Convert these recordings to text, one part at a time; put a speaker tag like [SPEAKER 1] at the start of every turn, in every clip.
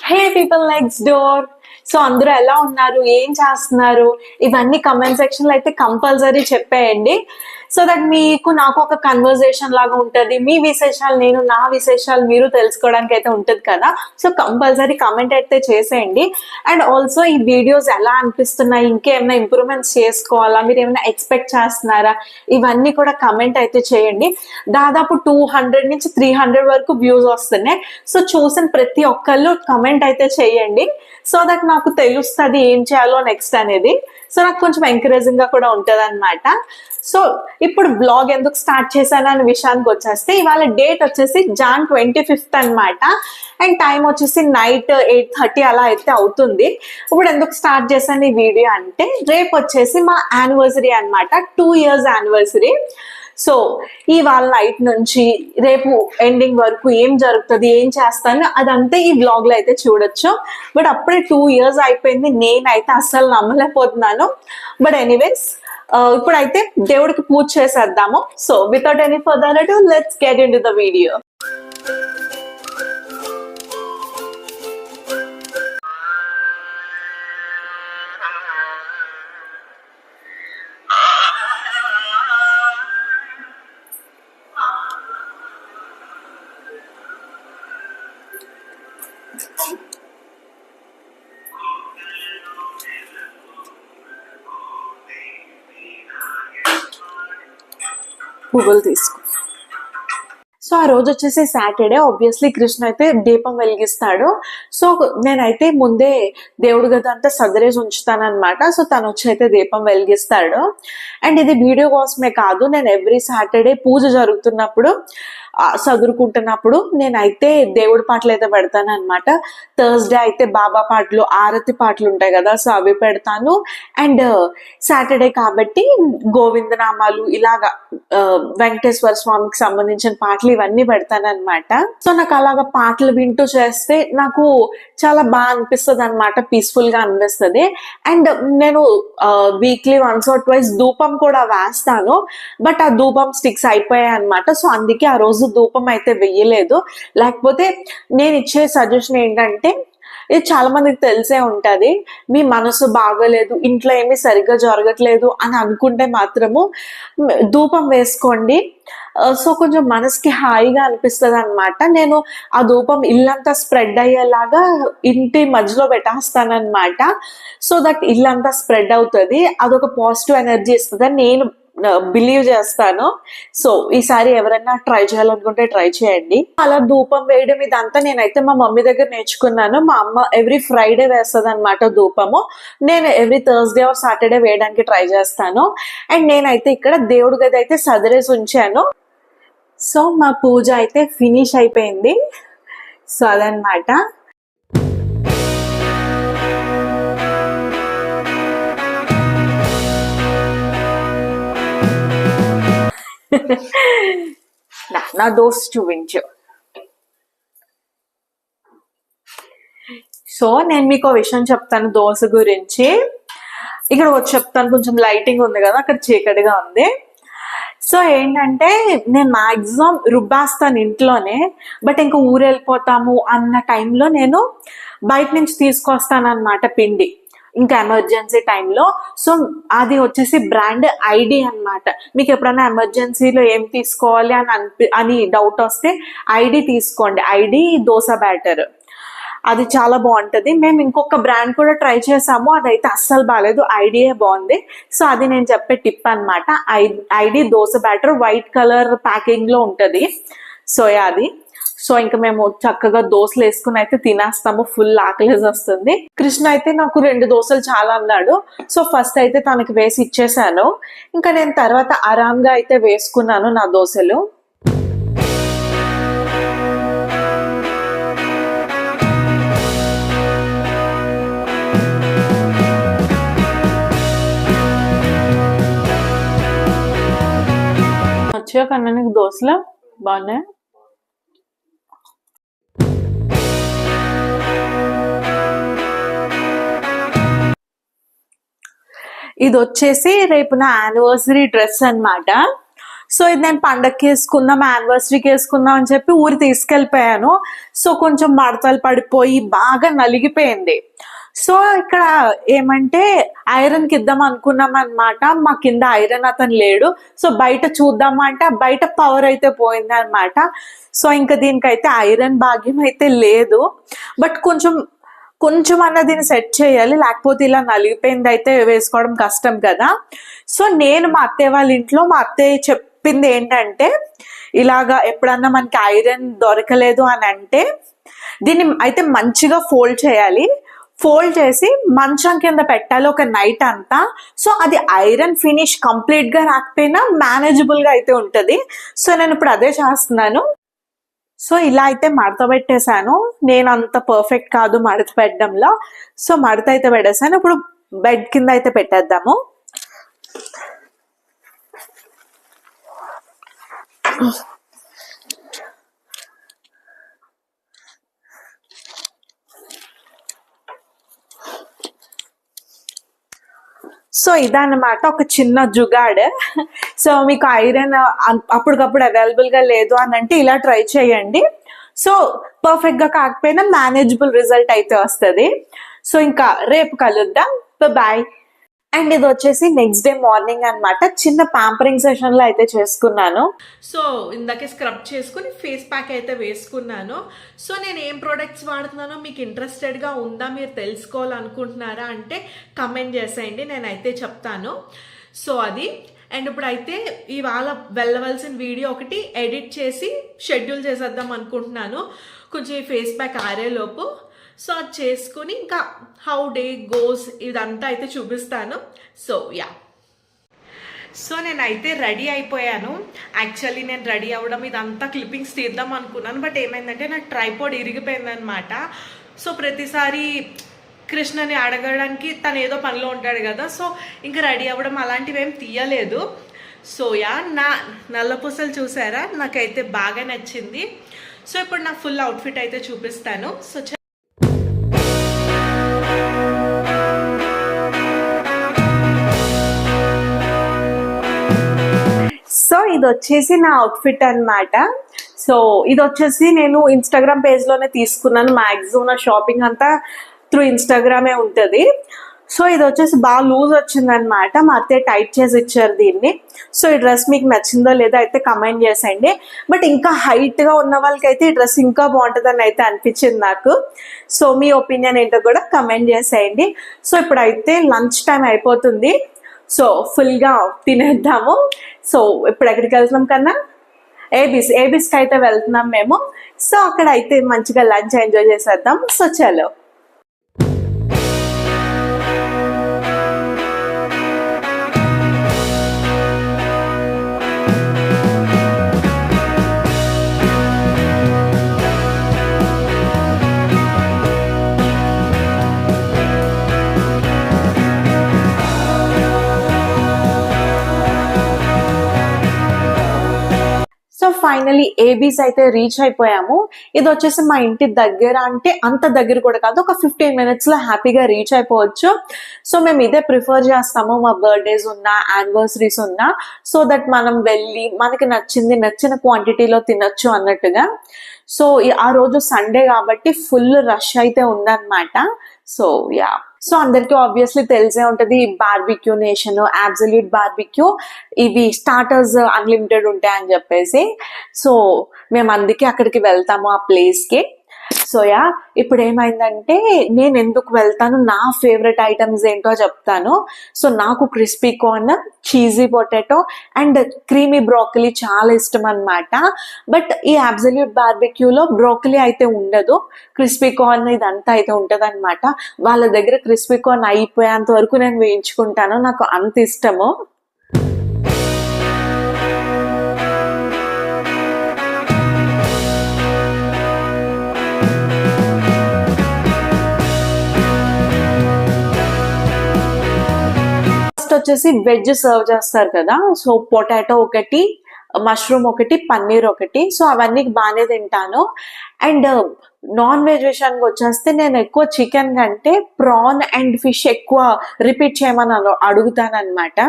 [SPEAKER 1] హే people next door. So అందరూ ఎలా ఉన్నారు, ఏం చేస్తున్నారు, ఇవన్నీ కమెంట్ సెక్షన్ లో అయితే కంపల్సరీ చెప్పేయండి. సో దట్ మీకు నాకు ఒక కన్వర్జేషన్ లాగా ఉంటుంది. మీ విశేషాలు నేను, నా విశేషాలు మీరు తెలుసుకోవడానికి అయితే ఉంటుంది కదా. సో కంపల్సరీ కమెంట్ అయితే చేసేయండి. అండ్ ఆల్సో ఈ వీడియోస్ ఎలా అనిపిస్తున్నాయి, ఇంకేమైనా ఇంప్రూవ్మెంట్స్ చేసుకోవాలా, మీరు ఏమైనా ఎక్స్పెక్ట్ చేస్తున్నారా, ఇవన్నీ కూడా కమెంట్ అయితే చేయండి. దాదాపు 200 నుంచి 300 వరకు వ్యూస్ వస్తున్నాయి. సో చూసిన ప్రతి ఒక్కళ్ళు కమెంట్ అయితే చేయండి. సో దట్ నాకు తెలుస్తుంది ఏం చేయాలో నెక్స్ట్ అనేది. సో నాకు కొంచెం ఎంకరేజింగ్ గా కూడా ఉంటది అనమాట. సో ఇప్పుడు బ్లాగ్ ఎందుకు స్టార్ట్ చేశాను అనే విషయానికి వచ్చేస్తే, ఇవాళ డేట్ వచ్చేసి Jan 25th అనమాట. అండ్ టైం వచ్చేసి నైట్ 8:30 అలా అయితే అవుతుంది. ఇప్పుడు ఎందుకు స్టార్ట్ చేశాను ఈ వీడియో అంటే, రేపు వచ్చేసి మా యానివర్సరీ అనమాట, 2 years యానివర్సరీ. సో ఇవాళ నైట్ నుంచి రేపు ఎండింగ్ వరకు ఏం జరుగుతుంది, ఏం చేస్తాను అదంతా ఈ వ్లాగ్ లో అయితే చూడొచ్చు. బట్ అప్పుడే 2 years అయిపోయింది, నేనైతే అస్సలు నమ్మలేకపోతున్నాను. బట్ ఎనీవేస్ ఇప్పుడైతే దేవుడికి పూజ చేసేద్దాము. So without any further ado let's get into the video. పువ్వులు తీసుకో. సో ఆ రోజు వచ్చేసి సాటర్డే, ఆబ్వియస్లీ కృష్ణ అయితే దీపం వెలిగిస్తాడు. సో నేనైతే ముందే దేవుడి గది అంతా సదరేసి ఉంచుతానమాట. సో తను వచ్చి అయితే దీపం వెలిగిస్తాడు. అండ్ ఇది వీడియో కోసమే కాదు, నేను ఎవ్రీ సాటర్డే పూజ జరుగుతున్నప్పుడు చదువుకుంటున్నప్పుడు నేనైతే దేవుడి పాటలు అయితే పెడతాను అనమాట. థర్స్డే అయితే బాబా పాటలు, ఆరతి పాటలు ఉంటాయి కదా, సో అవి పెడతాను. అండ్ సాటర్డే కాబట్టి గోవిందనామాలు, ఇలాగా వెంకటేశ్వర స్వామికి సంబంధించిన పాటలు ఇవన్నీ పెడతాను అనమాట. సో నాకు అలాగా పాటలు వింటూ చేస్తే నాకు చాలా బాగా అనిపిస్తుంది అనమాట, పీస్ఫుల్ గా అనిపిస్తుంది. అండ్ నేను వీక్లీ వన్స్ ఆర్ ట్వైస్ ధూపం కూడా వేస్తాను. బట్ ఆ ధూపం స్టిక్స్ అయిపోయాయి అనమాట. సో అందుకే ఆ రోజు ధూపం అయితే వెయ్యలేదు. లేకపోతే నేను ఇచ్చే సజెషన్ ఏంటంటే, ఇది చాలా మందికి తెలిసే ఉంటది, మీ మనసు బాగోలేదు, ఇంట్లో ఏమీ సరిగ్గా జరగట్లేదు అని అనుకుంటే మాత్రము ధూపం వేసుకోండి. సో కొంచెం మనసుకి హాయిగా అనిపిస్తుంది అనమాట. నేను ఆ ధూపం ఇల్లంతా స్ప్రెడ్ అయ్యేలాగా ఇంటి మధ్యలో పెట్టేస్తానమాట. సో దట్ ఇల్లంతా స్ప్రెడ్ అవుతుంది, అదొక పాజిటివ్ ఎనర్జీ ఇస్తుంది అని నేను బిలీవ్ చేస్తాను. సో ఈసారి ఎవరైనా ట్రై చేయాలనుకుంటే ట్రై చేయండి. అలా ధూపం వేయడం ఇదంతా నేనైతే మా మమ్మీ దగ్గర నేర్చుకున్నాను. మా అమ్మ ఎవ్రీ ఫ్రైడే వేస్తుంది అనమాట ధూపము. నేను ఎవ్రీ థర్స్డే ఆర్ సాటర్డే వేయడానికి ట్రై చేస్తాను. అండ్ నేనైతే ఇక్కడ దేవుడి గది అయితే సదరేసి ఉంచాను. సో మా పూజ అయితే ఫినిష్ అయిపోయింది. సో అదనమాట. నా దోస్ చూపించు. సో నేను మీకు విషయం చెప్తాను దోశ గురించి. ఇక్కడ వచ్చి చెప్తాను, కొంచెం లైటింగ్ ఉంది కదా, అక్కడ చీకటిగా ఉంది. సో ఏంటంటే, నేను మాక్సిమం రుబ్బేస్తాను ఇంట్లోనే. బట్ ఇంకా ఊరు వెళ్ళిపోతాము అన్న టైంలో నేను బయట నుంచి తీసుకొస్తాను అనమాట పిండి, ఇంకా ఎమర్జెన్సీ టైంలో. సో అది వచ్చేసి బ్రాండ్ ఐడి అనమాట. మీకు ఎప్పుడైనా ఎమర్జెన్సీలో ఏం తీసుకోవాలి అని డౌట్ వస్తే ఐడి తీసుకోండి. ఐడి దోశ బ్యాటర్, అది చాలా బాగుంటుంది. మేము ఇంకొక బ్రాండ్ కూడా ట్రై చేసాము, అదైతే అస్సలు బాగాలేదు, ఐడియా బాగుంది. సో అది నేను చెప్పే టిప్ అనమాట. ID dosa batter white colour packing లో ఉంటుంది. సో అది. సో ఇంకా మేము చక్కగా దోశలు వేసుకుని అయితే తినేస్తాము, ఫుల్ ఆకలేజ్ వస్తుంది. కృష్ణ అయితే నాకు 2 దోశలు చాలా అన్నాడు. సో ఫస్ట్ అయితే తనకి వేసి ఇచ్చేసాను. ఇంకా నేను తర్వాత ఆరాంగా అయితే వేసుకున్నాను నా దోశలు. వచ్చా కన్నా నీకు దోశలు బాగున్నాయి. ఇది వచ్చేసి రేపు నా యానివర్సరీ డ్రెస్ అనమాట. సో ఇది నేను పండగకి వేసుకుందాం, యానివర్సరీకి వేసుకుందాం అని చెప్పి ఊరి తీసుకెళ్ళిపోయాను. సో కొంచెం మడతలు పడిపోయి బాగా నలిగిపోయింది. సో ఇక్కడ ఏమంటే ఐరన్ కి ఇద్దాం అనుకున్నాం అనమాట. మా కింద ఐరన్ అతను లేడు. సో బయట చూద్దామా అంటే బయట పవర్ అయితే పోయింది అనమాట. సో ఇంకా దీనికైతే ఐరన్ భాగ్యం అయితే లేదు. బట్ కొంచెం అన్న దీన్ని సెట్ చేయాలి, లేకపోతే ఇలా నలిగిపోయింది అయితే వేసుకోవడం కష్టం కదా. సో నేను మా అత్తయ్య వాళ్ళ ఇంట్లో మా అత్తయ్య చెప్పింది ఏంటంటే, ఇలాగా ఎప్పుడన్నా మనకి ఐరన్ దొరకలేదు అని అంటే దీన్ని అయితే మంచిగా ఫోల్డ్ చేయాలి. ఫోల్డ్ చేసి మంచం కింద పెట్టాలి ఒక నైట్ అంతా. సో అది ఐరన్ ఫినిష్ కంప్లీట్ గా రాకపోయినా మేనేజబుల్ గా అయితే ఉంటది. సో నేను ఇప్పుడు అదే చేస్తున్నాను. సో ఇలా అయితే మడత పెట్టేశాను. నేను అంత పర్ఫెక్ట్ కాదు మడత పెట్టడంలో. సో మడత అయితే పెట్టేశాను. ఇప్పుడు బెడ్ కింద అయితే పెట్టేద్దాము. సో ఇదన్నమాట ఒక చిన్న జుగాడ్. సో మీకు ఐరన్ అప్పటికప్పుడు అవైలబుల్ గా లేదు అని అంటే ఇలా ట్రై చేయండి. సో పర్ఫెక్ట్ గా కాకపోయినా మేనేజబుల్ రిజల్ట్ అయితే వస్తుంది. సో ఇంకా రేపు కలుద్దాం. బాయ్. అండ్ ఇది వచ్చేసి నెక్స్ట్ డే మార్నింగ్ అనమాట. చిన్న ప్యాంపరింగ్ సెషన్ లో అయితే చేసుకున్నాను. సో ఇందాకే స్క్రబ్ చేసుకుని ఫేస్ ప్యాక్ అయితే వేసుకున్నాను. సో నేను ఏం ప్రొడక్ట్స్ వాడుతున్నానో మీకు ఇంట్రెస్టెడ్ గా ఉందా, మీరు తెలుసుకోవాలనుకుంటున్నారా అంటే కమెంట్ చేసేయండి, నేనైతే చెప్తాను. సో అది. అండ్ ఇప్పుడు అయితే ఇవాళ వెళ్ళవలసిన వీడియో ఒకటి ఎడిట్ చేసి షెడ్యూల్ చేసేద్దాం అనుకుంటున్నాను, కొంచెం ఫేస్ ప్యాక్ ఆరేలోపు. సో అది చేసుకుని ఇంకా హౌ డే గోస్ ఇదంతా అయితే చూపిస్తాను. So yeah. సో నేనైతే రెడీ అయిపోయాను. యాక్చువల్లీ నేను రెడీ అవ్వడం ఇదంతా క్లిప్పింగ్స్ తీద్దాం అనుకున్నాను. బట్ ఏమైందంటే నాకు ట్రైపాడ్ ఇరిగిపోయిందనమాట. సో ప్రతిసారి కృష్ణని అడగడానికి తను ఏదో పనిలో ఉంటాడు కదా. సో ఇంకా రెడీ అవ్వడం అలాంటివి ఏం తీయలేదు. సో యా, నా నల్లపూసలు చూసారా, నాకైతే బాగా నచ్చింది. సో ఇప్పుడు నా ఫుల్ అవుట్ఫిట్ అయితే చూపిస్తాను. సో ఇది వచ్చేసి నా అవుట్ఫిట్ అనమాట. సో ఇది వచ్చేసి నేను ఇన్స్టాగ్రామ్ పేజ్లోనే తీసుకున్నాను. మ్యాక్సిమం నా షాపింగ్ అంతా త్రూ ఇన్స్టాగ్రామే ఉంటుంది. సో ఇది వచ్చేసి బాగా లూజ్ వచ్చిందనమాట. మా అత్తయ్య టైట్ చేసి ఇచ్చారు దీన్ని. సో ఈ డ్రెస్ మీకు నచ్చిందో లేదో అయితే కమెంట్ చేసేయండి. బట్ ఇంకా హైట్గా ఉన్న వాళ్ళకైతే ఈ డ్రెస్ ఇంకా బాగుంటుందని అయితే అనిపించింది నాకు. సో మీ ఒపీనియన్ ఏంటో కూడా కమెంట్ చేసేయండి. సో ఇప్పుడైతే లంచ్ టైం అయిపోతుంది. సో ఫుల్గా తినేద్దాము. సో ఇప్పుడు ఎక్కడికి వెళ్తున్నాం కన్నా ఏబీస్కి అయితే వెళ్తున్నాం మేము. సో అక్కడ అయితే మంచిగా లంచ్ ఎంజాయ్ చేసేద్దాం. సో చలో. సో ఫైనలీ ఏబీస్ అయితే రీచ్ అయిపోయాము. ఇది వచ్చేసి మా ఇంటి దగ్గర, అంటే అంత దగ్గర కూడా కాదు, ఒక 15 minutes లో హ్యాపీగా రీచ్ అయిపోవచ్చు. సో మేము ఇదే ప్రిఫర్ చేస్తాము, మా బర్త్డేస్ ఉన్నా యానివర్సరీస్ ఉన్నా, సో దట్ మనం వెళ్ళి మనకి నచ్చిన క్వాంటిటీలో తినొచ్చు అన్నట్టుగా. సో ఆ రోజు సండే కాబట్టి ఫుల్ రష్ అయితే ఉందన్నమాట. So yeah. సో అందరికీ ఆబ్వియస్లీ తెలిసే ఉంటుంది, బార్బిక్యూ నేషన్, అబ్సల్యూట్ బార్బిక్యూ, ఇవి స్టార్టర్స్ అన్లిమిటెడ్ ఉంటాయని చెప్పేసి. సో మేము అందుకే అక్కడికి వెళ్తాము, ఆ ప్లేస్కి. సో యా, ఇప్పుడు ఏమైందంటే నేను ఎందుకు వెళ్తాను, నా ఫేవరెట్ ఐటమ్స్ ఏంటో చెప్తాను. సో నాకు crispy corn, cheesy potato and creamy broccoli చాలా ఇష్టం అనమాట. బట్ ఈ అబ్సల్యూట్ బార్బిక్యూలో బ్రోకలీ అయితే ఉండదు, క్రిస్పీ కార్న్ ఇదంతా అయితే ఉంటుంది అనమాట. వాళ్ళ దగ్గర క్రిస్పీ కార్న్ అయిపోయేంత వరకు నేను వేయించుకుంటాను, నాకు అంత ఇష్టము. వచ్చేసి వెజ్ సర్వ్ చేస్తారు కదా. సో పొటాటో ఒకటి, మష్రూమ్ ఒకటి, పన్నీర్ ఒకటి. సో అవన్నీ బాగానే తింటాను. అండ్ నాన్ వెజ్ విషయానికి వచ్చేస్తే నేను ఎక్కువ చికెన్ కంటే ప్రాన్ అండ్ ఫిష్ ఎక్కువ రిపీట్ చేయమని అడుగుతాను అనమాట.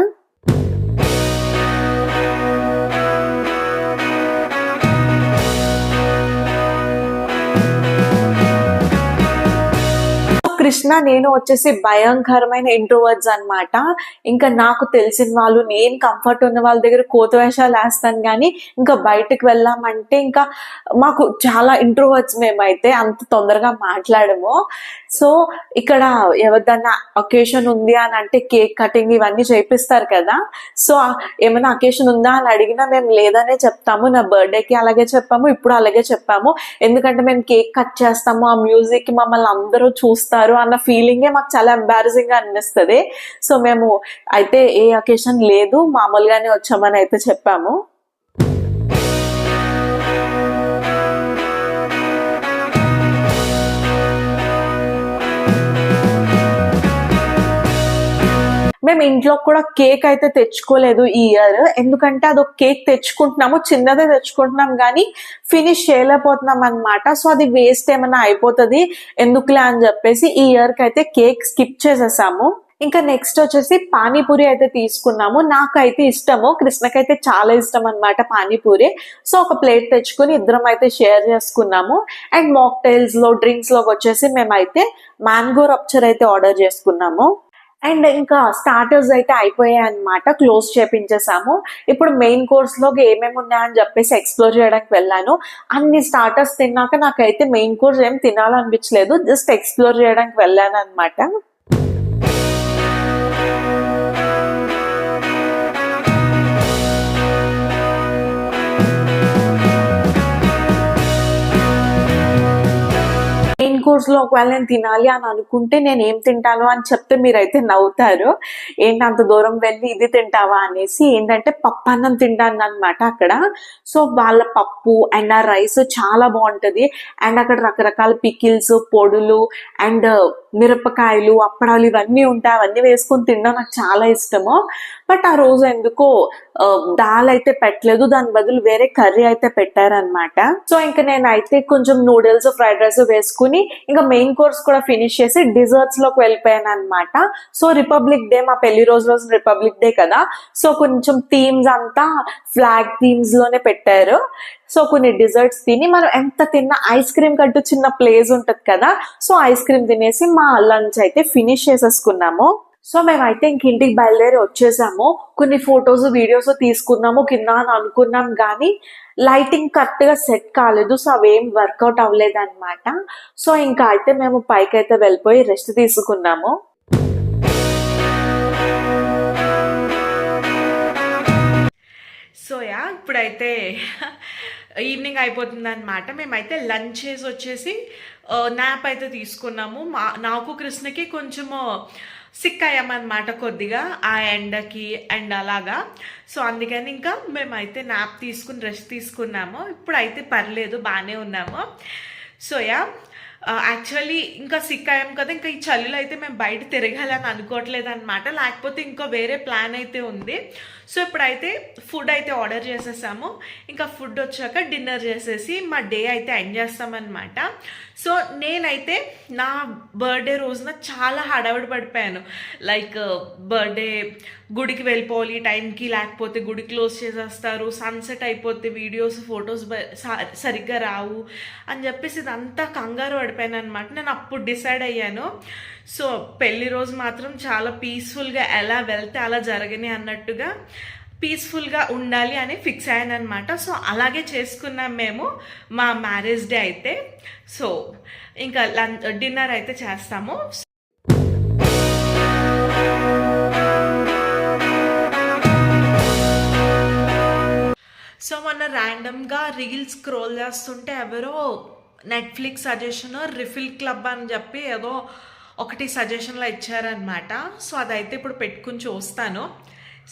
[SPEAKER 1] కృష్ణ నేను వచ్చేసి భయంకరమైన ఇంట్రోవర్ట్స్ అన్నమాట. ఇంకా నాకు తెలిసిన వాళ్ళు, నేను కంఫర్ట్ ఉన్న వాళ్ళ దగ్గర కోత వేషాలు వేస్తాను కానీ ఇంకా బయటకు వెళ్ళామంటే ఇంకా మాకు చాలా ఇంట్రోవర్ట్స్ మేమైతే, అంత తొందరగా మాట్లాడము. సో ఇక్కడ ఎవరిదన్నా అకేషన్ ఉంది అని అంటే కేక్ కటింగ్ ఇవన్నీ చేపిస్తారు కదా. సో ఏమైనా అకేషన్ ఉందా అని అడిగినా మేము లేదనే చెప్తాము. నా బర్త్డేకి అలాగే చెప్పాము, ఇప్పుడు అలాగే చెప్పాము. ఎందుకంటే మేము కేక్ కట్ చేస్తాము, ఆ మ్యూజిక్ మమ్మల్ని అందరూ చూస్తారు అన్న ఫీలింగే మాకు చాలా ఎంబారసింగ్ గా అనిపిస్తుంది. సో మేము అయితే ఏ అకేషన్ లేదు, మామూలుగానే వచ్చామని అయితే చెప్పాము. మేము ఇంట్లో కూడా కేక్ అయితే తెచ్చుకోలేదు ఈ ఇయర్. ఎందుకంటే అదొక కేక్ తెచ్చుకుంటున్నాము, చిన్నదే తెచ్చుకుంటున్నాం కానీ ఫినిష్ చేయలేకపోతున్నాం అనమాట. సో అది వేస్ట్ ఏమైనా అయిపోతుంది ఎందుకులే అని చెప్పేసి ఈ ఇయర్ కి అయితే కేక్ స్కిప్ చేసేసాము. ఇంకా నెక్స్ట్ వచ్చేసి పానీపూరి అయితే తీసుకున్నాము. నాకైతే ఇష్టము, కృష్ణకైతే చాలా ఇష్టం అనమాట పానీపూరి. సో ఒక ప్లేట్ తెచ్చుకుని ఇద్దరం అయితే షేర్ చేసుకున్నాము. అండ్ మాక్టైల్స్ లో డ్రింక్స్ లోకి వచ్చేసి మేమైతే మ్యాంగో రప్చర్ అయితే ఆర్డర్ చేసుకున్నాము. అండ్ ఇంకా స్టార్టర్స్ అయితే అయిపోయాయి అనమాట, క్లోజ్ చేపించేసాము. ఇప్పుడు మెయిన్ కోర్స్ లోకి ఏమేమి ఉన్నాయని చెప్పేసి ఎక్స్ప్లోర్ చేయడానికి వెళ్ళాను. అన్ని స్టార్టర్స్ తిన్నాక నాకైతే మెయిన్ కోర్స్ ఏం తినాలనిపించలేదు, జస్ట్ ఎక్స్ప్లోర్ చేయడానికి వెళ్ళాను అనమాట. మెయిన్ కోర్స్ లో ఒకవేళ నేను తినాలి అని అనుకుంటే నేను ఏం తింటాను అని చెప్తే మీరైతే నవ్వుతారు. ఏంటి అంత దూరం వెళ్ళి ఇది తింటావా అనేసి. ఏంటంటే పప్పు అన్నం తింటాను అనమాట అక్కడ. సో వాళ్ళ పప్పు అండ్ ఆ రైస్ చాలా బాగుంటది. అండ్ అక్కడ రకరకాల పికిల్స్, పొడులు అండ్ మిరపకాయలు, అప్పడాలు ఇవన్నీ ఉంటాయి. అవన్నీ వేసుకొని తినడం నాకు చాలా ఇష్టము. బట్ ఆ రోజు ఎందుకో దాల్ అయితే పెట్టలేదు, దాని బదులు వేరే కర్రీ అయితే పెట్టారనమాట. సో ఇంకా నేనైతే కొంచెం నూడిల్స్, ఫ్రైడ్ రైస్ వేసుకుని ఇంకా మెయిన్ కోర్స్ కూడా ఫినిష్ చేసి డిజర్ట్స్ లోకి వెళ్ళిపోయాను అనమాట. సో రిపబ్లిక్ డే, మా పెళ్లి రోజు రిపబ్లిక్ డే కదా. సో కొంచెం థీమ్స్ అంతా ఫ్లాగ్ థీమ్స్ లోనే పెట్టారు. సో కొన్ని డిజర్ట్స్ తిని మనం ఎంత తిన్నా ఐస్ క్రీమ్ కంటూ చిన్న ప్లేస్ ఉంటది కదా. సో ఐస్ క్రీమ్ తినేసి మా లంచ్ అయితే ఫినిష్ చేసేసుకున్నాము. సో మేమైతే ఇంక ఇంటికి బయలుదేరి వచ్చేసాము. కొన్ని ఫొటోస్, వీడియోస్ తీసుకున్నాము కింద అని అనుకున్నాం కానీ లైటింగ్ కరెక్ట్ గా సెట్ కాలేదు. సో అవేం వర్కౌట్ అవ్వలేదు అనమాట. సో ఇంకా అయితే మేము పైకి అయితే వెళ్ళిపోయి రెస్ట్ తీసుకున్నాము. సో ఇప్పుడైతే ఈవినింగ్ అయిపోతుంది అనమాట. మేమైతే లంచ్ చేసి వచ్చేసి నాప్ అయితే తీసుకున్నాము. నాకు కృష్ణకి కొంచెము సిక్ అయ్యామన్నమాట కొద్దిగా ఆ ఎండకి అండ్ అలాగా. సో అందుకని ఇంకా మేమైతే నాప్ తీసుకుని రెస్ట్ తీసుకున్నాము. ఇప్పుడు అయితే పర్లేదు, బాగానే ఉన్నాము. సో యాక్చువల్లీ ఇంకా సిక్ అయ్యాం కదా, ఇంకా ఈ చలిలో అయితే మేము బయట తిరగాలని అనుకోవట్లేదు అనమాట. లేకపోతే ఇంకా వేరే ప్లాన్ అయితే ఉంది. సో ఇప్పుడైతే ఫుడ్ అయితే ఆర్డర్ చేసేసాము. ఇంకా ఫుడ్ వచ్చాక డిన్నర్ చేసేసి మా డే అయితే ఎండ్ చేస్తామన్నమాట. సో నేనైతే నా బర్త్డే రోజున చాలా హడావిడి పడిపోయాను. లైక్ బర్త్డే గుడికి వెళ్ళిపోవాలి టైంకి, లేకపోతే గుడి క్లోజ్ చేసేస్తారు, సన్సెట్ అయిపోతే వీడియోస్, ఫొటోస్ సరిగ్గా రావు అని చెప్పేసి ఇదంతా కంగారు పడిపోయాను అనమాట. నేను అప్పుడు డిసైడ్ అయ్యాను. సో పెళ్లి రోజు మాత్రం చాలా పీస్ఫుల్గా ఎలా వెళ్తే అలా జరగని అన్నట్టుగా పీస్ఫుల్గా ఉండాలి అని ఫిక్స్ అయ్యాను అనమాట. సో అలాగే చేసుకున్నాం మేము మా మ్యారేజ్ డే అయితే. సో ఇంకా డిన్నర్ అయితే చేస్తాము. సో మొన్న ర్యాండమ్గా రీల్స్ స్క్రోల్ చేస్తుంటే ఎవరో నెట్ఫ్లిక్స్ సజెషన్ రిఫిల్ క్లబ్ అని చెప్పి ఏదో ఒకటి సజెషన్లో ఇచ్చారనమాట. సో అదైతే ఇప్పుడు పెట్టుకుని చూస్తాను.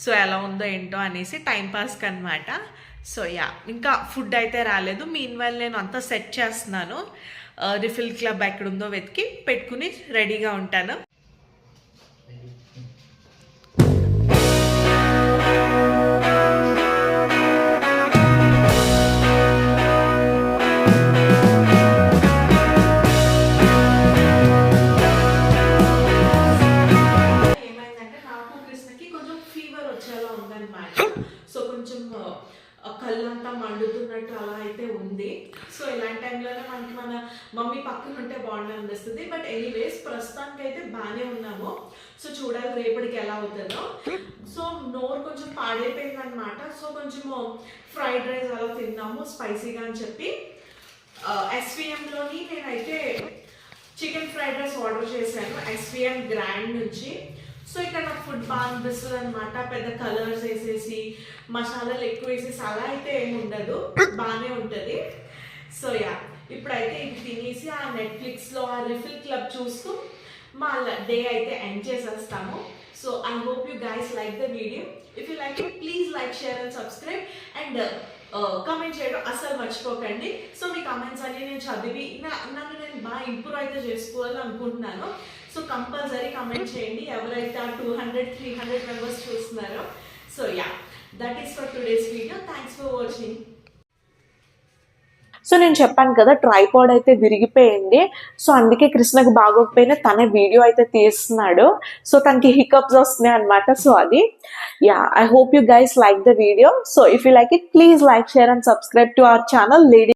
[SPEAKER 1] సో ఎలా ఉందో ఏంటో అనేసి టైంపాస్కి అనమాట. సో ఇంకా ఫుడ్ అయితే రాలేదు. మీన్వైల్ నేను అంతా సెట్ చేస్తున్నాను. రిఫిల్ క్లబ్ ఎక్కడుందో వెతికి పెట్టుకుని రెడీగా ఉంటాను. కళ్ళంతా మండుతున్నట్టు అలా అయితే ఉంది. సో ఇలాంటి టైంలోనే మనకి మన మమ్మీ పక్కన ఉంటే బాగుంటుంది అనిపిస్తుంది. బట్ ఎనీవేస్ ప్రస్తుతానికి అయితే బాగానే ఉన్నాము. సో చూడాలి రేపటికి ఎలా అవుతుందో. సో నోరు కొంచెం పాడైపోయింది అనమాట. సో కొంచెము ఫ్రైడ్ రైస్ అలా తిన్నాము స్పైసీగా అని చెప్పి. SVMలోని నేనైతే చికెన్ ఫ్రైడ్ రైస్ ఆర్డర్ చేశాను SVM గ్రాండ్ నుంచి. సో ఇక్కడ నాకు ఫుడ్ బాగా అనిపిస్తుంది అనమాట. పెద్ద కలర్స్ వేసేసి మసాలాలు ఎక్కువ వేసేసి అలా అయితే ఏమి ఉండదు, బాగానే ఉంటుంది. సో ఇప్పుడైతే ఇది తినేసి ఆ నెట్ఫ్లిక్స్లో ఆ రిఫిల్ క్లబ్ చూస్తూ మా డే అయితే ఎండ్ చేసేస్తాము. So I hope you guys like the video. If you like it please like, share and subscribe and comment చేయడం అస్సలు మర్చిపోకండి. సో మీ కమెంట్స్ అన్ని నేను చదివి నన్ను నేను బాగా ఇంప్రూవ్ అయితే చేసుకోవాలని అనుకుంటున్నాను. సో కంపల్సరీ కమెంట్ చేయండి ఎవరైతే ఆ 200-300 మెంబర్స్ చూస్తున్నారో. So that is for today's video. Thanks for watching. So నేను చెప్పాను కదా ట్రైపాడ్ అయితే విరిగిపోయింది. సో అందుకే కృష్ణకు బాగోకపోయినా తన వీడియో అయితే తీస్తున్నాడు. సో తనకి హికప్స్ వస్తున్నాయి అనమాట. సో అది I hope you guys like the video. So if you like it please like, share and subscribe to our channel lady